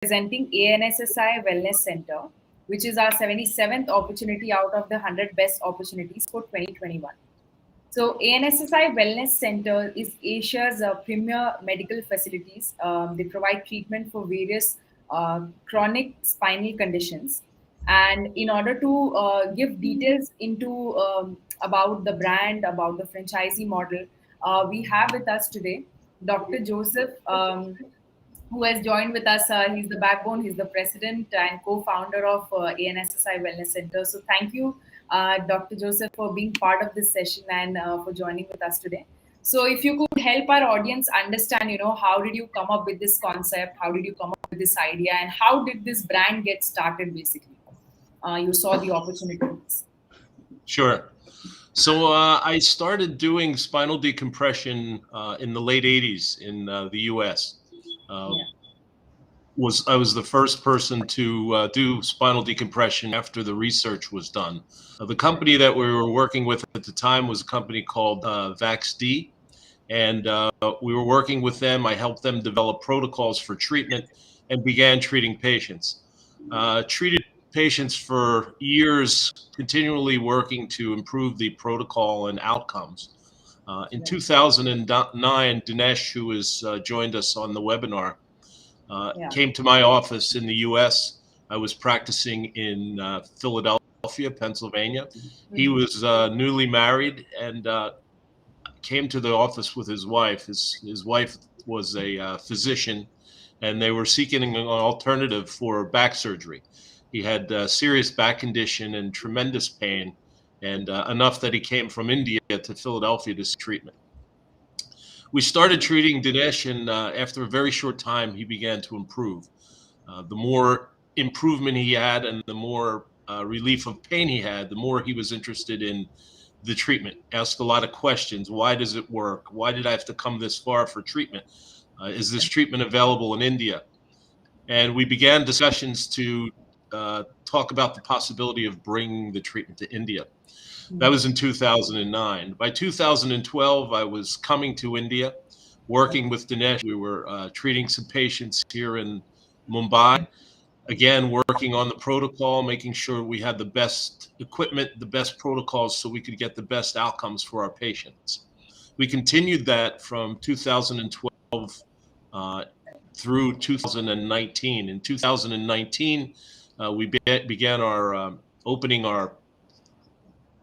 presenting ANSSI Wellness Center, which is our 77th opportunity out of the 100 best opportunities for 2021. So ANSSI Wellness Center is Asia's premier medical facilities. They provide treatment for various chronic spinal conditions. And in order to give details into about the brand, about the franchisee model, we have with us today Dr. Joseph, who has joined with us. He's the backbone, he's the president and co-founder of ANSSI Wellness Center. So thank you, Dr. Joseph, for being part of this session and for joining with us today. So if you could help our audience understand, how did you come up with this concept? How did you come up with this idea? And how did this brand get started, basically? You saw the opportunities. Sure. So I started doing spinal decompression in the late 80s in the US. I was the first person to do spinal decompression after the research was done. The company that we were working with at the time was a company called VaxD, and we were working with them. I helped them develop protocols for treatment and began treating patients. Treated patients for years, continually working to improve the protocol and outcomes. In 2009, Dinesh, who has joined us on the webinar, came to my office in the US. I was practicing in Philadelphia, Pennsylvania. He was newly married and came to the office with his wife. His wife was a physician, and they were seeking an alternative for back surgery. He had a serious back condition and tremendous pain, and enough that he came from India to Philadelphia to seek treatment. We started treating Dinesh, and after a very short time, he began to improve. The more improvement he had and the more relief of pain he had, the more he was interested in the treatment. Asked a lot of questions. Why does it work? Why did I have to come this far for treatment? Is this treatment available in India? And we began discussions to talk about the possibility of bringing the treatment to India. That was in 2009. By 2012, I was coming to India, working with Dinesh. We were treating some patients here in Mumbai. Again, working on the protocol, making sure we had the best equipment, the best protocols, so we could get the best outcomes for our patients. We continued that from 2012 through 2019. In 2019, we began our opening our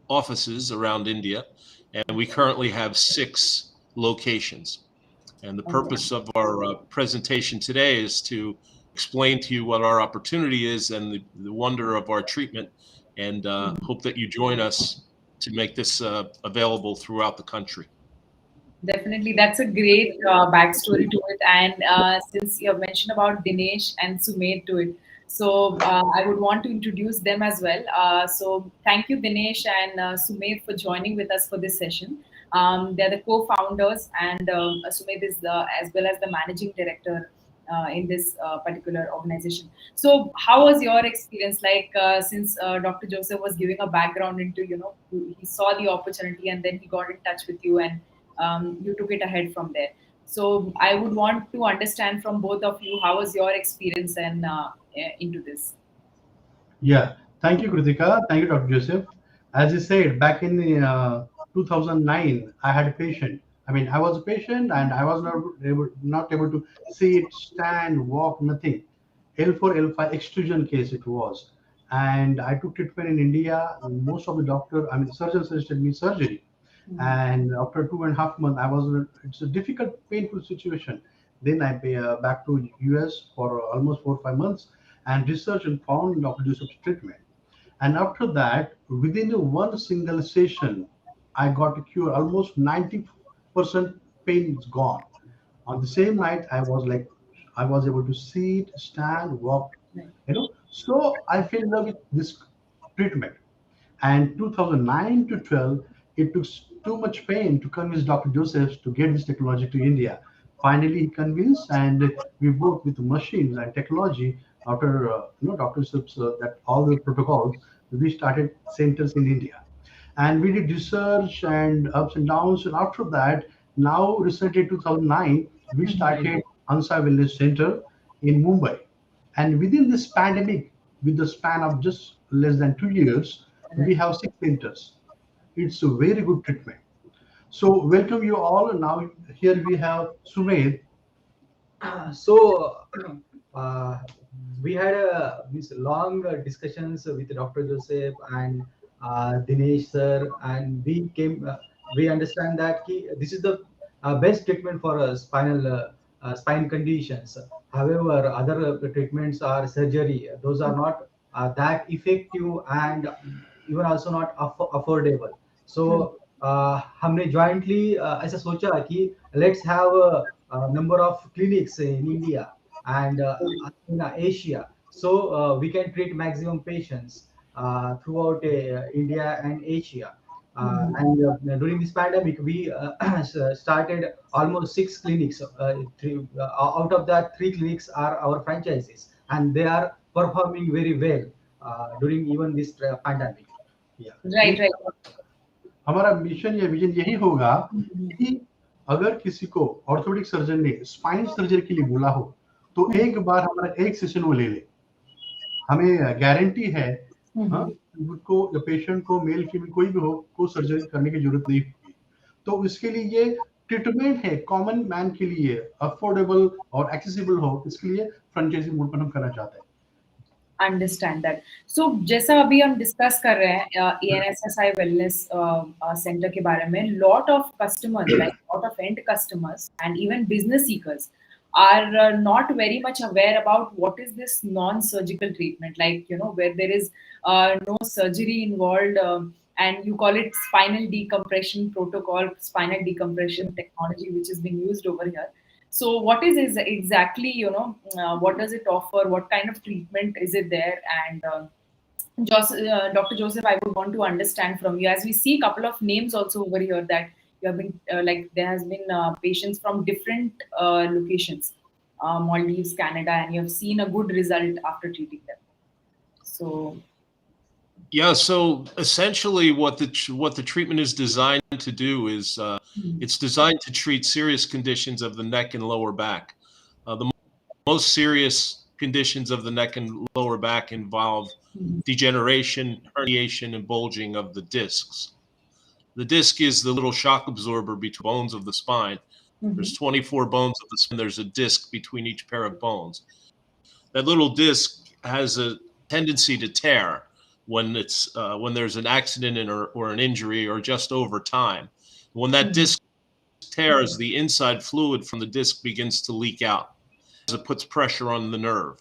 offices around India, and we currently have 6 locations. And the purpose of our presentation today is to explain to you what our opportunity is and the wonder of our treatment, and hope that you join us to make this available throughout the country. Definitely, that's a great backstory to it. And since you have mentioned about Dinesh and Sumedh to it, so I would want to introduce them as well. So thank you, Dinesh and Sumedh, for joining with us for this session. They're the co-founders, and Sumedh is as well as the managing director in this particular organization. So how was your experience? Like since Dr. Joseph was giving a background into, he saw the opportunity and then he got in touch with you, and you took it ahead from there. So I would want to understand from both of you, how was your experience and into this? Yeah, thank you, Kritika. Thank you, Dr. Joseph. As you said, back in 2009, I had a patient. I was a patient and I was not able to sit, stand, walk, nothing. L4, L5 extrusion case it was. And I took treatment in India. Most of the surgeons suggested me surgery. And after 2.5 months, it's a difficult, painful situation. Then I back to US for almost 4 or 5 months and research and found Dr. Joseph's treatment. And after that, within one single session, I got a cure. Almost 90% pain is gone. On the same night, I was able to sit, stand, walk, So I fell in love with this treatment. And 2009 to 12, it took too much pain to convince Dr. Joseph to get this technology to India. Finally, he convinced, and we worked with machines and technology. After Dr. Joseph's that all the protocols, we started centers in India, and we did research and ups and downs. And after that, now recently 2009, we started ANSSI Wellness Center in Mumbai. And within this pandemic, with the span of just less than 2 years, we have 6 centers. It's a very good treatment. So welcome you all. Now here we have Sumed. So uh, we had these long discussions with Dr. Joseph and Dinesh sir, and we understand that this is the best treatment for spine conditions. However, other treatments are surgery. Those are not that effective and even also not affordable. So हमने jointly ऐसा सोचा कि let's have a number of clinics in India and in Asia, so we can treat maximum patients throughout India and Asia. And during this pandemic, we started almost 6 clinics. Out of that, 3 clinics are our franchises, and they are performing very well during even this pandemic. Yeah. Right, right. हमारा mission या vision यही होगा कि अगर किसी को orthopaedic surgeon ने spine surgery के लिए बोला हो तो एक बार हमारा एक सेशन वो ले ले। हमें गारंटी है उसको पेशेंट को मेल फीमेल कोई भी हो को सर्जरी करने की जरूरत नहीं होगी। तो इसके लिए ये ट्रीटमेंट है कॉमन मैन के लिए, अफोर्डेबल और एक्सेसिबल हो, इसके लिए फ्रेंचाइजी मोड पर हम करना चाहते हैं। Understand that. सो जैसा अभी हम डिस्कस कर रहे हैं ANSSI वेलनेस सेंटर के बारे में, lot of customers like lot of and customers and even business seekers are not very much aware about what is this non-surgical treatment, like where there is no surgery involved, and you call it spinal decompression protocol, spinal decompression technology, which is being used over here. So what is exactly, what does it offer? What kind of treatment is it there? And Dr. Joseph, I would want to understand from you, as we see a couple of names also over here that you have been like there has been patients from different locations, Maldives, Canada, and you have seen a good result after treating them. So yeah, so essentially what the treatment is designed to do is it's designed to treat serious conditions of the neck and lower back. The most serious conditions of the neck and lower back involve degeneration, herniation, and bulging of the discs. The disc is the little shock absorber between bones of the spine. There's 24 bones of the spine. There's a disc between each pair of bones. That little disc has a tendency to tear when there's an accident or an injury or just over time. When that disc tears, the inside fluid from the disc begins to leak out as it puts pressure on the nerve.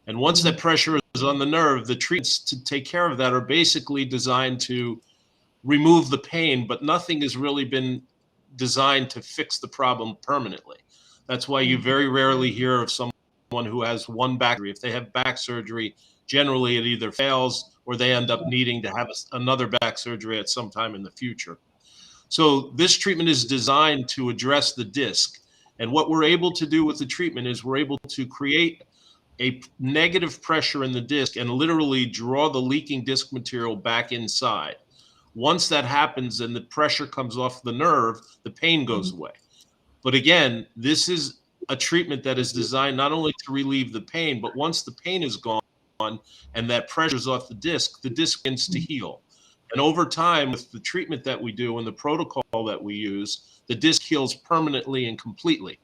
And once that pressure is on the nerve, the treatments to take care of that are basically designed to remove the pain, but nothing has really been designed to fix the problem permanently. That's why you very rarely hear of someone who has one back surgery. If they have back surgery, generally it either fails or they end up needing to have another back surgery at some time in the future. So this treatment is designed to address the disc. And what we're able to do with the treatment is we're able to create a negative pressure in the disc and literally draw the leaking disc material back inside. Once that happens and the pressure comes off the nerve, the pain goes away. But again, this is a treatment that is designed not only to relieve the pain, but once the pain is gone and that pressure is off the disc begins to heal. And over time, with the treatment that we do and the protocol that we use, the disc heals permanently and completely.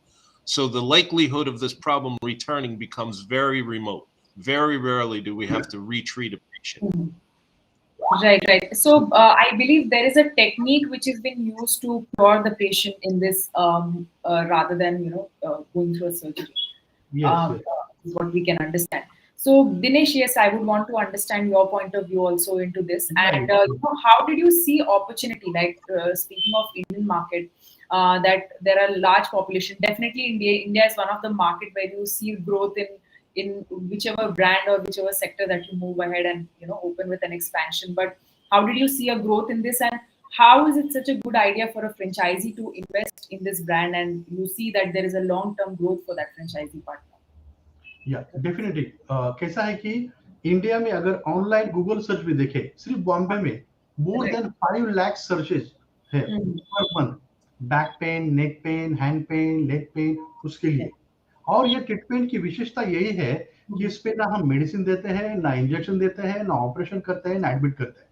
So the likelihood of this problem returning becomes very remote. Very rarely do we have to retreat a patient. Right, right. So I believe there is a technique which has been used to cure the patient in this rather than going through a surgery. Yes, Is what we can understand. So Dinesh, yes, I would want to understand your point of view also into this. And how did you see opportunity? Like speaking of Indian market, that there are large population. Definitely, India is one of the market where you see growth in whichever brand or whichever sector that you move ahead and open with an expansion. But how did you see a growth in this, and how is it such a good idea for a franchisee to invest in this brand, and you see that there is a long-term growth for that franchisee partner? या definitely कैसा है कि India में अगर online Google search भी देखें, सिर्फ बॉम्बे में मोर देन 5 लाख सर्चेज है per month, back pain, neck pain, hand pain, leg pain, उसके लिए। और ये ट्रीटमेंट की विशेषता यही है कि इस पे ना हम मेडिसिन देते हैं, ना इंजेक्शन देते हैं, ना ऑपरेशन करते हैं, ना एडमिट करते हैं।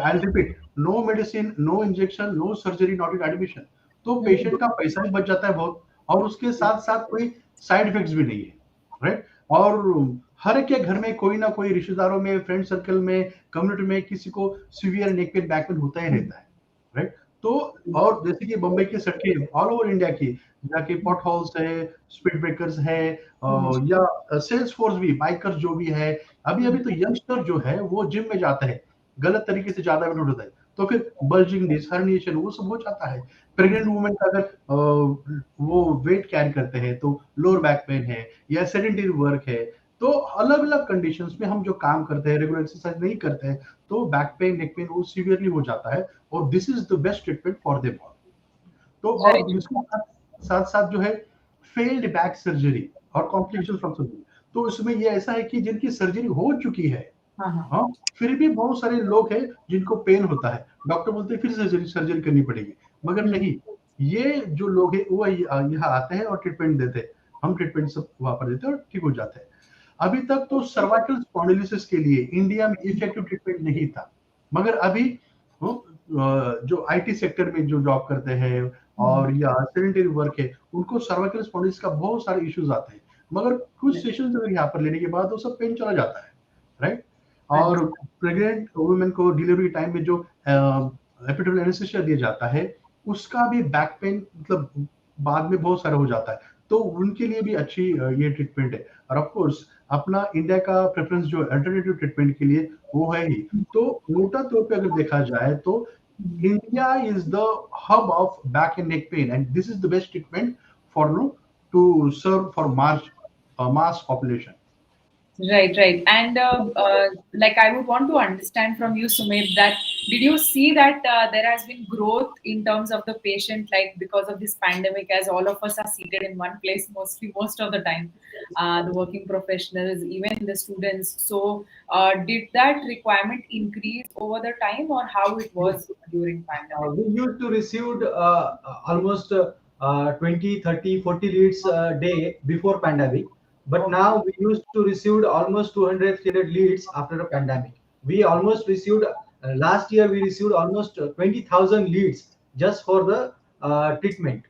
I repeat, no medicine, no injection, no surgery, not in admission. तो पेशेंट का पैसा भी बच जाता है बहुत, और उसके साथ साथ कोई साइड इफेक्ट्स भी नहीं है, राइट। और हर एक के घर में कोई ना कोई रिश्तेदारों में, फ्रेंड सर्कल में, कम्युनिटी में किसी को severe neck pain, back pain होता ही रहता है, राइट। तो और जैसे कि बम्बई की सड़कें ऑल ओवर इंडिया की, जहाँ की पॉट होल्स है, स्पीड ब्रेकर्स है, या सेल्स फोर्स भी, बाइकर्स जो भी है, अभी अभी तो यंगस्टर जो है वो जिम में जाता है, गलत तरीके से ज्यादा वेट उठाता है, तो फिर बल्जिंग डिस्क, हर्निएशन, वो सब हो जाता है। प्रेग्नेंट वुमेन का अगर वो वेट कैरी करते हैं तो लोअर बैक पेन है, या सेडेंटरी वर्क है, तो अलग अलग कंडीशंस में हम जो काम करते हैं, रेगुलर एक्सरसाइज नहीं करते हैं, तो बैक पेन, नेक पेन वो सीवियरली हो जाता है, और this is the best treatment for them all. तो और इसके साथ साथ जो है फेल्ड बैक सर्जरी और कॉम्प्लिकेशन फ्रॉम सर्जरी, तो इसमें ये ऐसा है कि जिनकी सर्जरी हो चुकी है, हाँ, फिर भी बहुत सारे लोग हैं जिनको पेन होता है, डॉक्टर बोलते हैं फिर सर्जरी करनी पड़ेगी, मगर नहीं, ये जो लोग हैं वो यहाँ आते हैं और ट्रीटमेंट देते हैं, हम ट्रीटमेंट सब वहां पर देते हैं और ठीक हो जाते हैं। अभी तक तो सर्वाइकल स्पॉन्डिलोसिस के लिए इंडिया में इफेक्टिव ट्रीटमेंट नहीं था, मगर अभी जो आईटी सेक्टर में जो जॉब करते हैं और या सेडेंटरी वर्क है, उनको सर्वाइकल स्पॉन्डिलोसिस का बहुत सारे इश्यूज आते हैं, मगर कुछ सेशंस अगर यहाँ पर लेने के बाद वो सब पेन चला जाता है, राइट। और प्रेग्नेंट वुमेन को डिलीवरी टाइम में जो एपिड्यूरल एनेस्थीसिया दिया जाता है, उसका भी बैक पेन मतलब बाद में बहुत सारा हो जाता है, तो उनके लिए भी अच्छी ये ट्रीटमेंट है। और ऑफ कोर्स अपना इंडिया का प्रेफरेंस जो अल्टरनेटिव ट्रीटमेंट के लिए वो है ही। तो मोटा तौर पे अगर देखा जाए तो India is the hub of back and neck pain, and this is the best treatment for no to serve for mass population. Right. And like I would want to understand from you, Sumit, that did you see that there has been growth in terms of the patient, like because of this pandemic, as all of us are seated in one place most of the time, the working professionals, even the students. So did that requirement increase over the time, or how it was during pandemic? We used to receive almost 20, 30, 40 leads a day before pandemic. But now we used to receive almost 200, 300 leads after the pandemic. We almost received, last year we received almost 20,000 leads just for the treatment.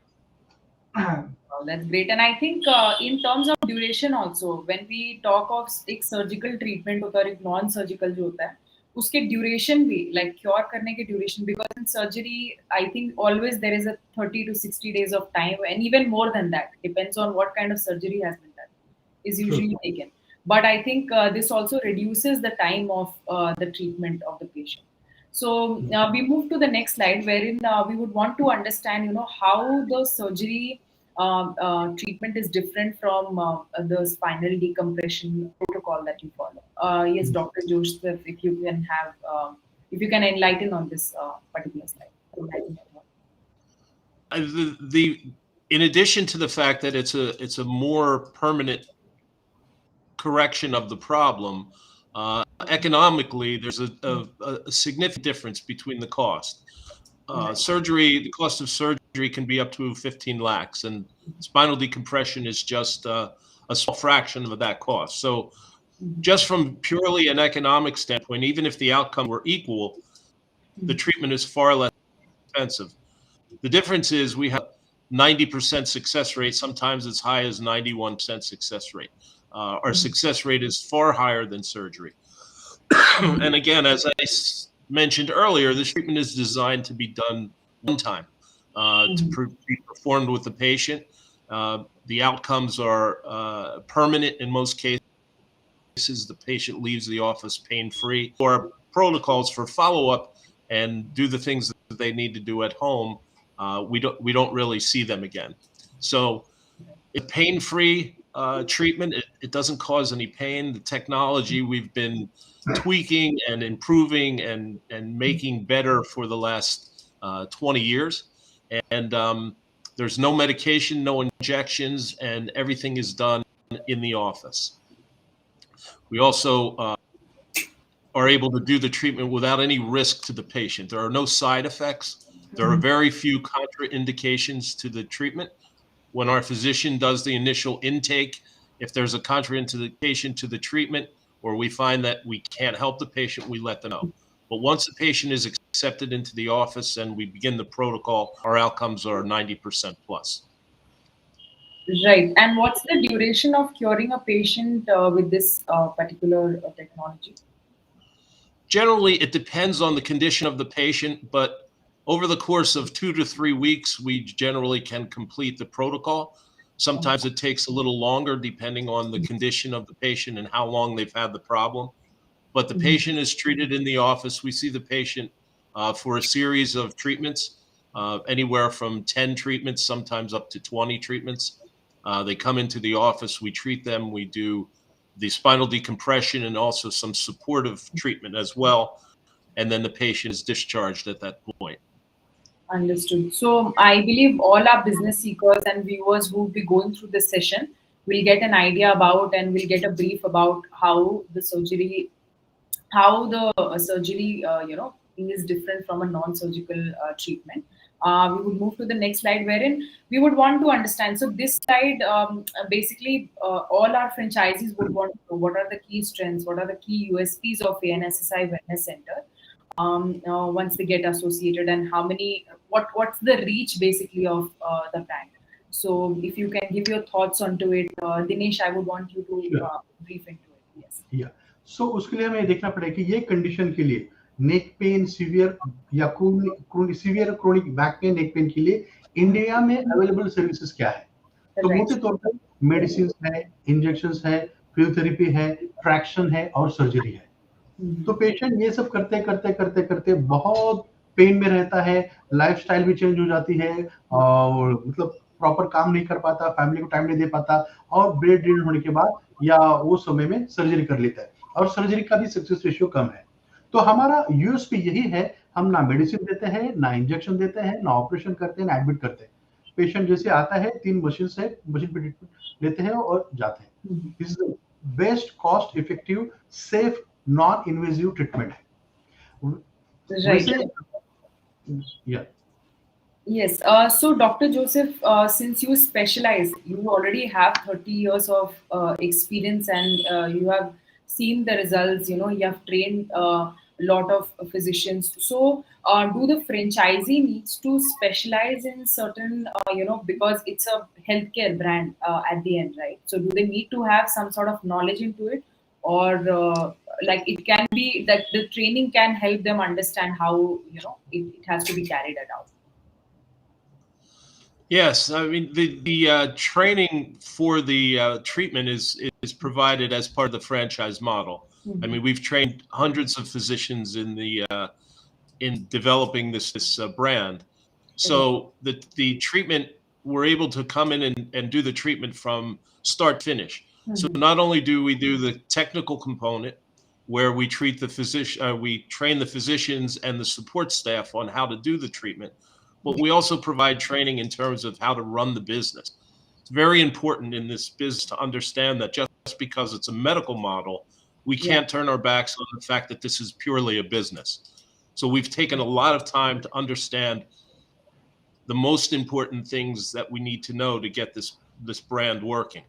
Wow, that's great. And I think in terms of duration also, when we talk of एक surgical treatment होता है, एक non-surgical जो होता है, उसके duration भी, like cure करने के duration, because in surgery, I think always there is a 30 to 60 days of time, and even more than that, depends on what kind of surgery has been done, is usually taken. But I think this also reduces the time of the treatment of the patient. So we move to the next slide, wherein we would want to understand, how the surgery treatment is different from the spinal decompression protocol that you follow. Yes, Dr. Joseph, if you can enlighten on this particular slide. In addition to the fact that it's a more permanent correction of the problem, economically, there's a significant difference between the cost. Surgery, the cost of surgery can be up to 15 lakhs, and spinal decompression is just a small fraction of that cost. So just from purely an economic standpoint, even if the outcome were equal, the treatment is far less expensive. The difference is we have 90% success rate, sometimes as high as 91% success rate. Our success rate is far higher than surgery. And again, as I mentioned earlier, this treatment is designed to be done one time, to be performed with the patient. The outcomes are permanent in most cases. The patient leaves the office pain-free. Or protocols for follow-up and do the things that they need to do at home, we don't really see them again. So it's pain-free treatment. It doesn't cause any pain. The technology we've been tweaking and improving and making better for the last 20 years. And there's no medication, no injections, and everything is done in the office. We also are able to do the treatment without any risk to the patient. There are no side effects. There are very few contraindications to the treatment. When our physician does the initial intake, If there's a contraindication to the treatment, or we find that we can't help the patient, we let them know. But once the patient is accepted into the office and we begin the protocol, our outcomes are 90% plus. Right. And what's the duration of curing a patient with this particular technology? Generally, it depends on the condition of the patient, but over the course of 2 to 3 weeks, we generally can complete the protocol. Sometimes it takes a little longer depending on the condition of the patient and how long they've had the problem. But the patient is treated in the office. We see the patient for a series of treatments, anywhere from 10 treatments, sometimes up to 20 treatments. They come into the office, we treat them, we do the spinal decompression and also some supportive treatment as well. And then the patient is discharged at that point. Understood. So I believe all our business seekers and viewers who will be going through this session will get an idea about and will get a brief about how the surgery is different from a non-surgical treatment. We would move to the next slide, wherein we would want to understand. So this slide, basically, all our franchisees would want to know what are the key strengths, what are the key USPs of ANSSI Wellness Center once they get associated, and what's the reach basically of the brand. So if you can give your thoughts onto it, Dinesh, I would want you to brief into it. Yes. Yeah. So उसके लिए हमें देखना पड़ेगा कि ये condition के लिए neck pain severe या severe chronic back pain neck pen के लिए इंडिया में अवेलेबल सर्विसेज क्या है. तो मोटे तौर पर मेडिसिन है, इंजेक्शंस है, फिजियोथेरेपी है, ट्रैक्शन है और सर्जरी है. तो पेशेंट ये सब करते बहुत पेन में रहता है, लाइफस्टाइल भी चेंज हो जाती है और मतलब प्रॉपर काम नहीं कर पाता, फैमिली को टाइम नहीं दे पाता और बेड रिडन होने के बाद या वो समय में सर्जरी कर लेता है और सर्जरी का भी सक्सेस रेशियो कम है. तो हमारा यूएसपी यही है, हम ना मेडिसिन देते हैं, ना इंजेक्शन देते हैं, ना ऑपरेशन करते हैं, ना एडमिट करते हैं. पेशेंट जैसे आता है, 3 मशीन पे ट्रीटमेंट लेते हैं और जाते हैं. This is the best cost effective safe non invasive treatment है. Yeah. Yes. So, Dr. Joseph, since you specialize, you already have 30 years of experience and you have seen the results, you have trained a lot of physicians. So, do the franchisee needs to specialize in certain, because it's a healthcare brand at the end, right? So, do they need to have some sort of knowledge into it? Or like it can be that the training can help them understand how, it has to be carried out? Yes, I mean the training for the treatment is provided as part of the franchise model. I mean, we've trained hundreds of physicians in developing this brand. So the treatment, we're able to come in and do the treatment from start to finish. So not only do we do the technical component where we treat the physician, we train the physicians and the support staff on how to do the treatment, but we also provide training in terms of how to run the business. It's very important in this business to understand that just because it's a medical model, we can't turn our backs on the fact that this is purely a business. So we've taken a lot of time to understand the most important things that we need to know to get this brand working.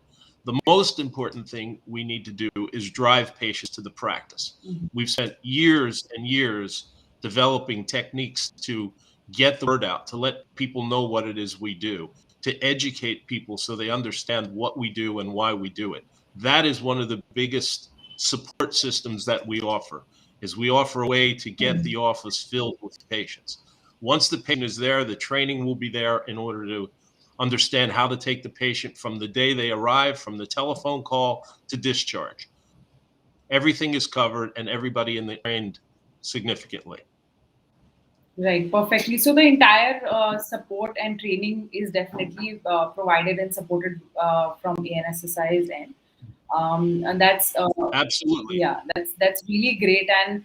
The most important thing we need to do is drive patients to the practice. We've spent years and years developing techniques to get the word out, to let people know what it is we do, to educate people so they understand what we do and why we do it. That is one of the biggest support systems that we offer, is we offer a way to get the office filled with patients. Once the patient is there, the training will be there in order to understand how to take the patient from the day they arrive, from the telephone call to discharge. Everything is covered and everybody in the trained significantly. Right, perfectly. So the entire support and training is definitely provided and supported from ANSSI's end. And that's absolutely, that's really great. And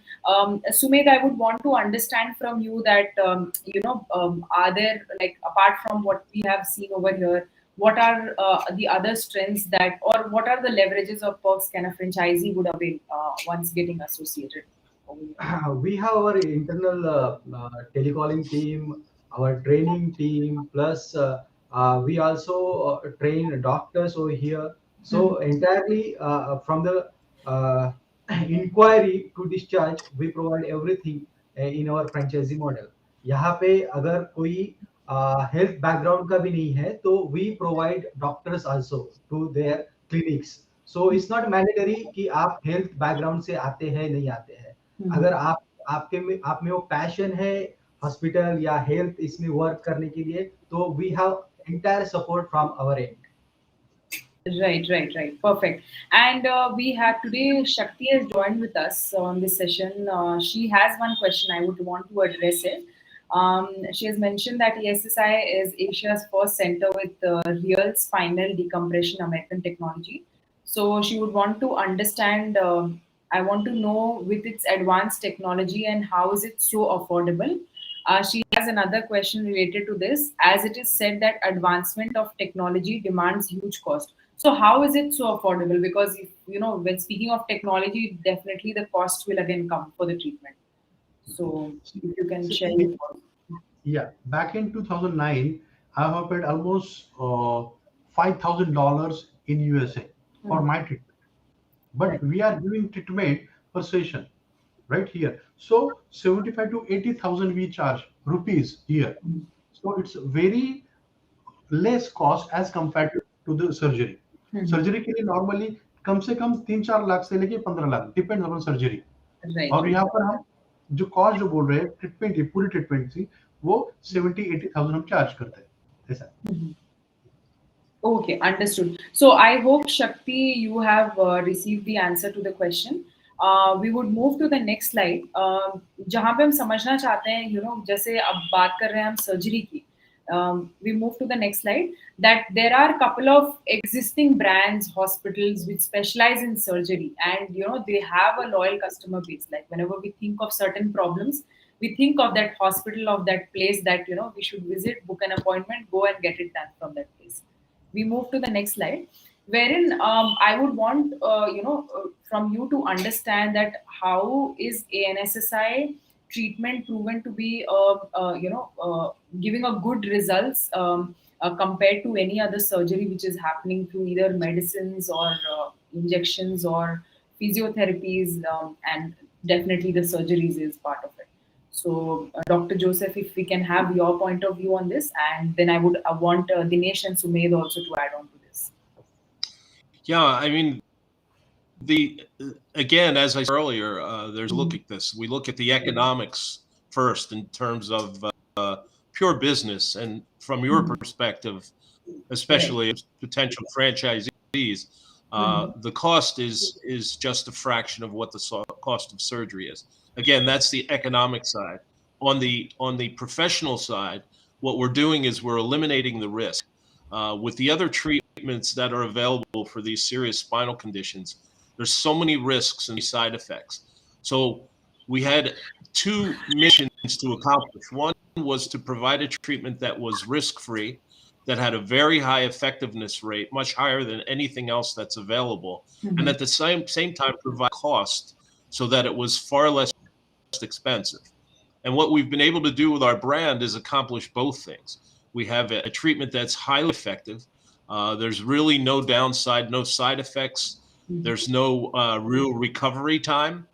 Sumedh, I would want to understand from you that are there, like, apart from what we have seen over here, what are the other strengths that, or what are the leverages or perks can a franchisee would avail once getting associated? We have our internal telecalling team, our training team, plus we also train doctors over here. So entirely from the inquiry to discharge, we provide everything in our franchisee model. यहाँ पे अगर कोई health background का भी नहीं है तो we provide doctors also to their clinics. So it's not mandatory कि आप हेल्थ बैकग्राउंड से आते हैं नहीं आते हैं. अगर आप में वो पैशन है हॉस्पिटल या हेल्थ इसमें वर्क करने के लिए, तो we have entire support from our end. Right. Perfect. And we have today, Shakti has joined with us on this session. She has one question I would want to address it. She has mentioned that ANSSI is Asia's first center with real spinal decompression American technology. So she would want to understand, I want to know with its advanced technology and how is it so affordable? She has another question related to this, as it is said that advancement of technology demands huge cost. So how is it so affordable? Because if, when speaking of technology, definitely the cost will again come for the treatment. So if you can share your thoughts. Yeah, back in 2009, I have paid almost $5,000 in USA for my treatment. But Right. we are giving treatment per session right here. So 75 to 80,000 we charge rupees here. So it's very less cost as compared to the surgery. Surgery के लिए normally कम से कम 3-4 लाख से लेके 15 lakh depend on surgery. Right. और यहाँ पर हम जो कॉस्ट जो बोल रहे हैं ट्रीटमेंट की पूरी ट्रीटमेंट की वो 70-80,000 हम चार्ज करते हैं ऐसा. Okay, understood. So I hope, Shakti, you have received the answer to the question. We would move to the next slide. जहाँ पे हम समझना चाहते हैं, जैसे अब बात कर रहे हैं हम सर्जरी की. We move to the next slide. That there are a couple of existing brands, hospitals which specialize in surgery, and they have a loyal customer base. Like whenever we think of certain problems, we think of that hospital, of that place that we should visit, book an appointment, go and get it done from that place. We move to the next slide, wherein I would want from you to understand that how is ANSSI treatment proven to be giving a good results compared to any other surgery which is happening through either medicines or injections or physiotherapies, and definitely the surgeries is part of it. So, Dr. Joseph, if we can have your point of view on this, and then I would want Dinesh and Sumed also to add on to this. Yeah, I mean, again, as I said earlier, there's a look at this. We look at the economics first in terms of pure business, and from your perspective, especially as potential franchisees, the cost is just a fraction of what the cost of surgery is. Again, that's the economic side. On the professional side, what we're doing is we're eliminating the risk. With the other treatments that are available for these serious spinal conditions, there's so many risks and side effects. So we had two missions to accomplish. One was to provide a treatment that was risk-free, that had a very high effectiveness rate, much higher than anything else that's available, and at the same time provide cost so that it was far less expensive. And what we've been able to do with our brand is accomplish both things. We have a treatment that's highly effective. There's really no downside, no side effects. There's no real recovery time.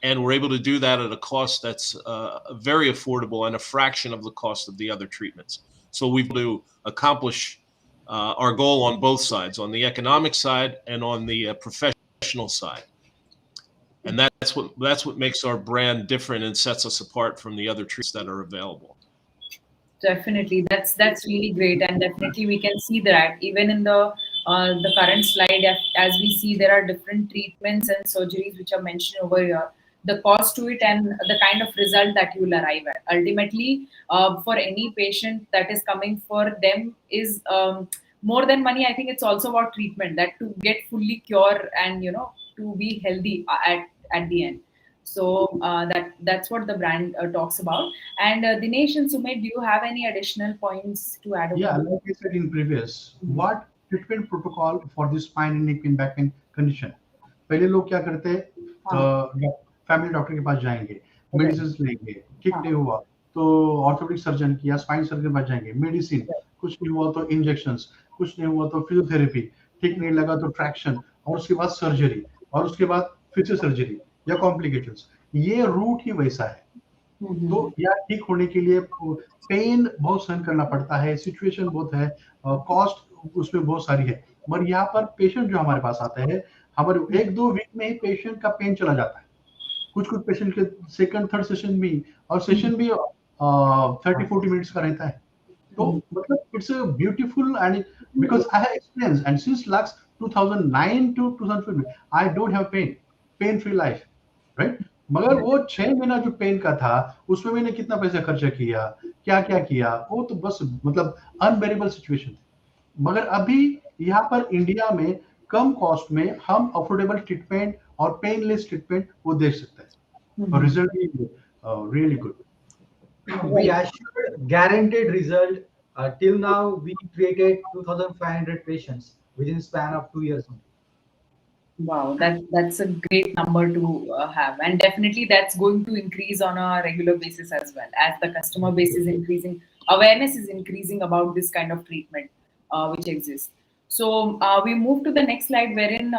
And we're able to do that at a cost that's very affordable and a fraction of the cost of the other treatments. So we've been able to accomplish our goal on both sides, on the economic side and on the professional side. And that's what makes our brand different and sets us apart from the other treatments that are available. Definitely, that's really great, and definitely we can see that even in the current slide, as we see there are different treatments and surgeries which are mentioned over here. The cost to it and the kind of result that you will arrive at. Ultimately, for any patient that is coming for them is more than money. I think it's also about treatment, that to get fully cured and to be healthy at the end. So that's what the brand talks about. And Dinesh and Sumit, do you have any additional points to add? Yeah, like I said in previous, what treatment protocol for this spine and neck pain, back pain condition? पहले लोग क्या करते हैं, family doctor के पास जाएंगे, medicine लेंगे, ठीक नहीं हुआ तो ऑर्थोपेडिक सर्जन की या स्पाइन सर्जन के पास जाएंगे, मेडिसिन कुछ नहीं हुआ तो इंजेक्शंस, कुछ नहीं हुआ तो फिजियोथेरेपी, ठीक नहीं लगा तो ट्रैक्शन, और उसके बाद सर्जरी, और उसके बाद फिर से सर्जरी या कॉम्प्लिकेशंस, ये रूट ही वैसा है। तो या ठीक होने के लिए पेन बहुत सहन करना पड़ता है, सिचुएशन बहुत है, कॉस्ट उसमें बहुत सारी है, मगर यहाँ पर पेशेंट जो हमारे पास आता है, हमारे 1-2 वीक में ही पेशेंट का पेन चला जाता है। कुछ पेशेंट के सेकंड थर्ड सेशन भी, और सेशन भी 30-40 मिनट्स का रहता है। तो मतलब it's a beautiful, and because I have experience, and since last 2009 to 2015 I don't have pain free life, right. मगर वो 6 महीना जो पेन का था, उसमें मैंने कितना पैसा खर्चा किया, क्या क्या किया, वो तो बस मतलब अनबेरेबल सिचुएशन थी। मगर अभी यहाँ पर इंडिया में कम कॉस्ट में हम अफोर्डेबल ट्रीटमेंट और पेनलेस ट्रीटमेंट वो दे सकते हैं, और रिजल्ट भी really good. We assured guaranteed result. Till now, we treated 2,500 patients within span of 2 years. Wow, that's a great number to have, and definitely that's going to increase on a regular basis as well, as the customer base is increasing, awareness is increasing about this kind of treatment which exists. So we move to the next slide, wherein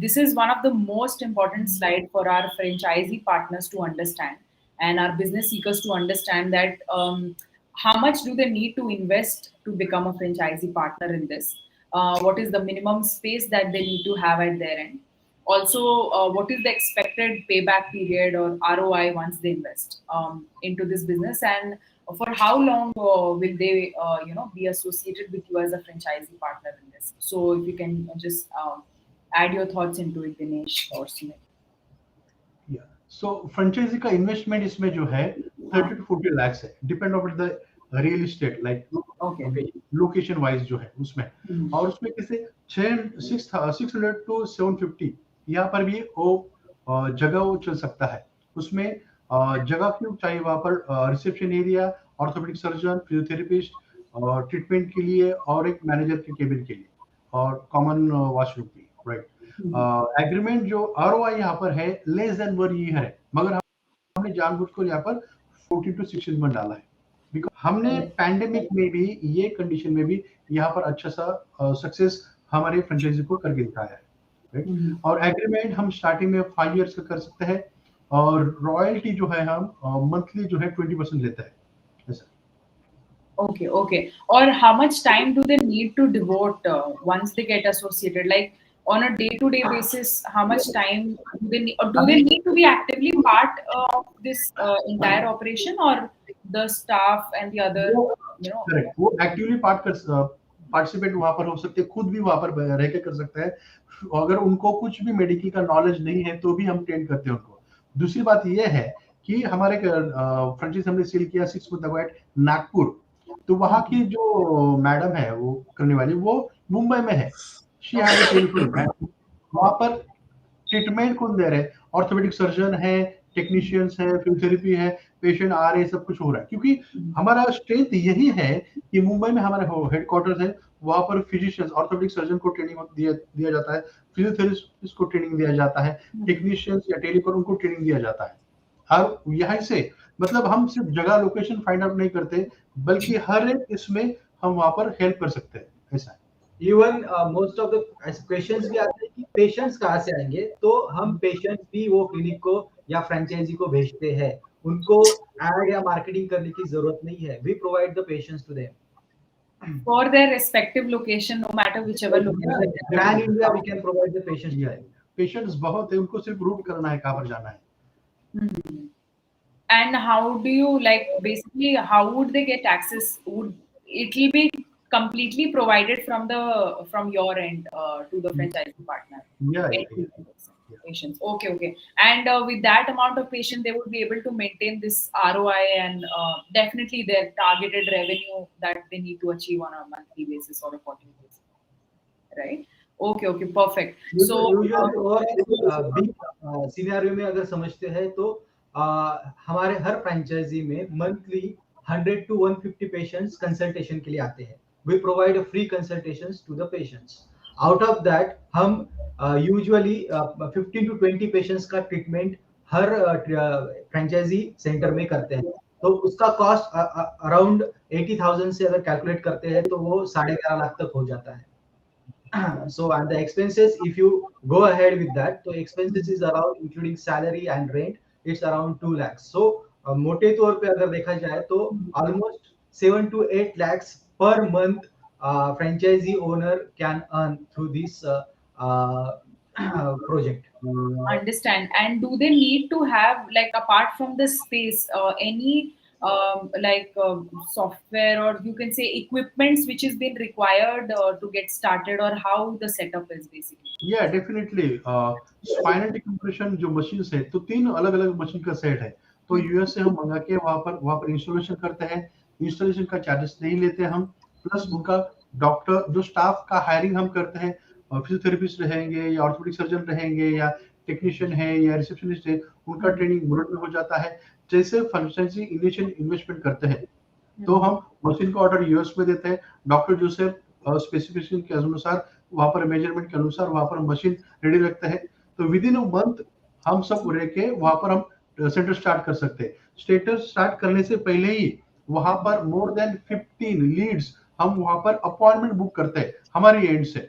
this is one of the most important slide for our franchisee partners to understand, and our business seekers to understand that how much do they need to invest to become a franchisee partner in this. What is the minimum space that they need to have at their end? Also, what is the expected payback period or ROI once they invest into this business, and for how long will they, be associated with you as a franchisee partner in this? So, if you can just add your thoughts into it, Dinesh or Sumit. Yeah. So franchisee का investment इसमें जो है 30 to 40 lakhs है, depend on the real estate, like location wise जो है उसमें। और उसमें किसे 600 to 750 यहाँ पर भी वो जगह वो चल सकता है। उसमें जगह क्यों चाहिए, वहाँ पर reception area, orthopaedic surgeon, physiotherapist, treatment के लिए, और एक मैनेजर के केबिन के लिए, और कॉमन वॉशरूम के लिए, राइट। एग्रीमेंट जो ROI यहाँ पर है लेस देन 1 ईयर है, मगर हमने जानबूझकर यहाँ पर 14 to 16 मंथ डाला है, बिकॉज हमने पैंडेमिक में भी, ये कंडीशन में भी यहाँ पर अच्छा सा सक्सेस हमारे फ्रेंचाइजी को करके दिखाया है, राइट। और एग्रीमेंट हम स्टार्टिंग में 5 इयर्स का कर सकते हैं, और रॉयल्टी जो है हम मंथली जो है 20% लेता है, ऐसा। Okay. Or how much time do they need to devote once they get associated? Like on a day-to-day basis, how much time do they need, or do they need to be actively part of this entire operation, or the staff and the other, Correct. वो actively participate वहां पर हो सकते हैं, खुद भी वहां पर रह के कर सकते हैं। अगर उनको कुछ भी मेडिकल का नॉलेज नहीं है तो भी हम ट्रेन करते हैं उनको। दूसरी बात ये है कि हमारे फ्रेंचाइज हमने सेल किया 6 मंथ अगो एट नागपुर, तो वहां की जो मैडम है वो करने वाली, वो मुंबई में है। वहां पर ट्रीटमेंट कौन दे रहे हैं, ऑर्थोपेडिक सर्जन है, टेक्नीशियंस है, फिजियोथेरेपी है, पेशेंट आ रहे हैं, सब कुछ हो रहा है। क्योंकि हमारा स्ट्रेंथ यही है कि मुंबई में हमारा हेडक्वार्टर्स है, वहां पर फिजिशियंस, ऑर्थोपेडिक सर्जन को ट्रेनिंग दिया जाता है, फिजियोथेरेपिस्ट को ट्रेनिंग दिया जाता है, टेक्नीशियंस या टेली पर उनको ट्रेनिंग दिया जाता है। और यहाँ से मतलब हम सिर्फ जगह लोकेशन फाइंड आउट नहीं करते, बल्कि हर एक इसमें हम वहां पर हेल्प कर सकते हैं, ऐसा है। Even most of the questions भी आते हैं कि पेशेंट्स कहाँ से आएंगे, तो हम पेशेंट्स भी वो क्लिनिक को या फ्रेंचाइजी को भेजते हैं, उनको एड या मार्केटिंग करने की जरूरत नहीं है। We provide the patients to them for their respective location, no matter whichever location. Pan India we can provide the patients. Patients बहुत है, उनको सिर्फ रूट करना है कहाँ पर जाना है। And how do you, like, basically how would they get access? Would it will be completely provided from your end to the franchisee partner? Patients. Okay. And with that amount of patient, they would be able to maintain this ROI and definitely their targeted revenue that they need to achieve on a monthly basis or a quarterly basis, right? Okay, perfect. So big scenario में अगर समझते हैं तो हमारे हर franchise में monthly 100 to 150 patients consultation के लिए आते हैं। We provide free consultations to the patients. Out of that हम यूजुअली 15 to 20 पेशेंट्स का ट्रीटमेंट हर फ्रेंचाइजी सेंटर में करते हैं। तो उसका कॉस्ट अराउंड 80,000 से अगर कैलकुलेट करते हैं तो वो 11.5 लाख तक हो जाता है। So and the expenses, if you go ahead with that, so expenses is around including salary and rent, it's around 2 lakhs. So मोटे तौर पे अगर देखा जाए तो almost 7 to 8 lakhs per month franchisee owner can earn through this uh, project. Understand. And do they need to have, like, apart from the space, any software, or you can say equipments which is been required to get started, or how the setup is basically? या definitely spinal decompression जो machine है, तो 3 अलग अलग machine का set है। तो US से हम मंगा के वहां पर इंस्टॉलेशन करते हैं। इंस्टॉलेशन का चार्जेस नहीं लेते हम, प्लस उनका डॉक्टर जो स्टाफ का हायरिंग हम करते हैं, फिजियोथेरेपिस्ट रहेंगे या ऑर्थोपेडिक सर्जन रहेंगे या टेक्नीशियन है या रिसेप्शनिस्ट है, उनका ट्रेनिंग मुरत में हो जाता है। जैसे फ्रेंचाइजी इनिशियल इन्वेस्टमेंट करते हैं, तो हम मशीन का ऑर्डर यूएस में देते हैं। डॉक्टर जोसेफ स्पेसिफिकेशन के अनुसार वहां पर मेजरमेंट के अनुसार वहां पर मशीन रेडी रखते हैं। तो विद इन अ मंथ हम सब रह के वहां पर हम सेंटर स्टार्ट कर सकते हैं। स्टेटर स्टार्ट करने से पहले ही वहां पर मोर देन 15 लीड्स हम वहां पर अपॉइंटमेंट बुक करते हैं हमारी एंड से,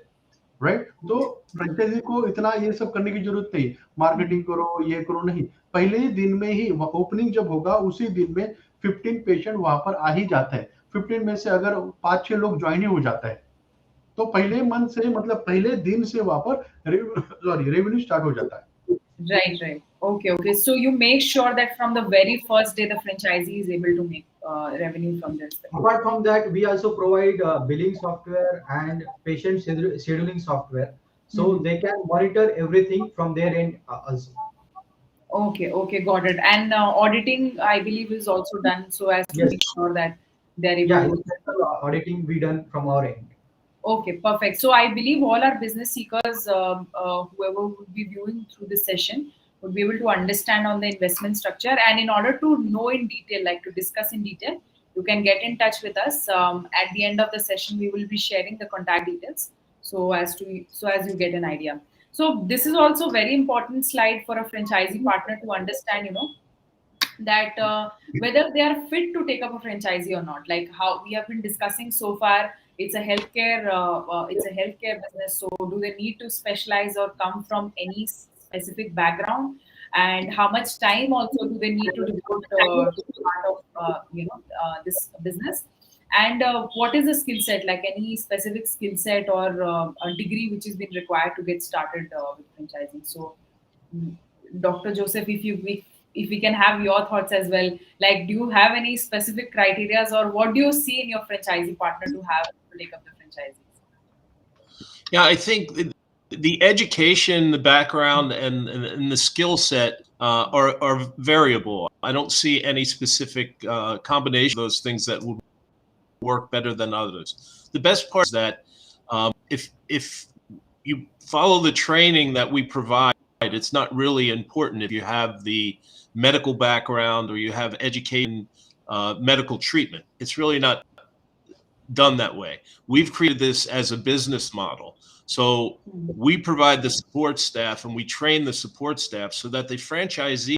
राइट। तो फ्रेंचाइजी को इतना ये सब करने की जरूरत नहीं, मार्केटिंग करो ये करो, नहीं। पहले ही दिन में ही ओपनिंग जब होगा उसी दिन में 15 पेशेंट वहां पर आ ही जाते हैं। 15 में से अगर 5-6 लोग ज्वाइन ही हो जाता है, तो पहले मंथ से, मतलब पहले दिन से वहां पर रेवेन्यू स्टार्ट हो जाता है। Right, right. Okay. So you make sure that from the very first day the franchisee is able to make revenue from this. Apart from that, we also provide billing software and patient scheduling software, so they can monitor everything from their end also. Okay, got it. And auditing, I believe, is also done so as to Yes. make sure that they're able Yeah, to. internal auditing we done from our end. Okay, perfect. So I believe all our business seekers, whoever would be viewing through this session, would be able to understand on the investment structure. And in order to know in detail, like to discuss in detail, you can get in touch with us. At the end of the session, we will be sharing the contact details so as you get an idea. So this is also very important slide for a franchisee partner to understand, that whether they are fit to take up a franchisee or not. Like how we have been discussing so far, it's a healthcare business. So do they need to specialize or come from any specific background? And how much time also do they need to devote to part of this business? And what is the skill set, like any specific skill set or a degree which has been required to get started with franchising? So Dr. Joseph, if we can have your thoughts as well, like do you have any specific criteria, or what do you see in your franchisee partner to have to take up the franchises? Yeah, I think the education, the background, and the skill set are variable. I don't see any specific combination of those things that would work better than others. The best part is that if you follow the training that we provide, it's not really important if you have the medical background or you have education, medical treatment. It's really not done that way. We've created this as a business model. So we provide the support staff and we train the support staff so that the franchisee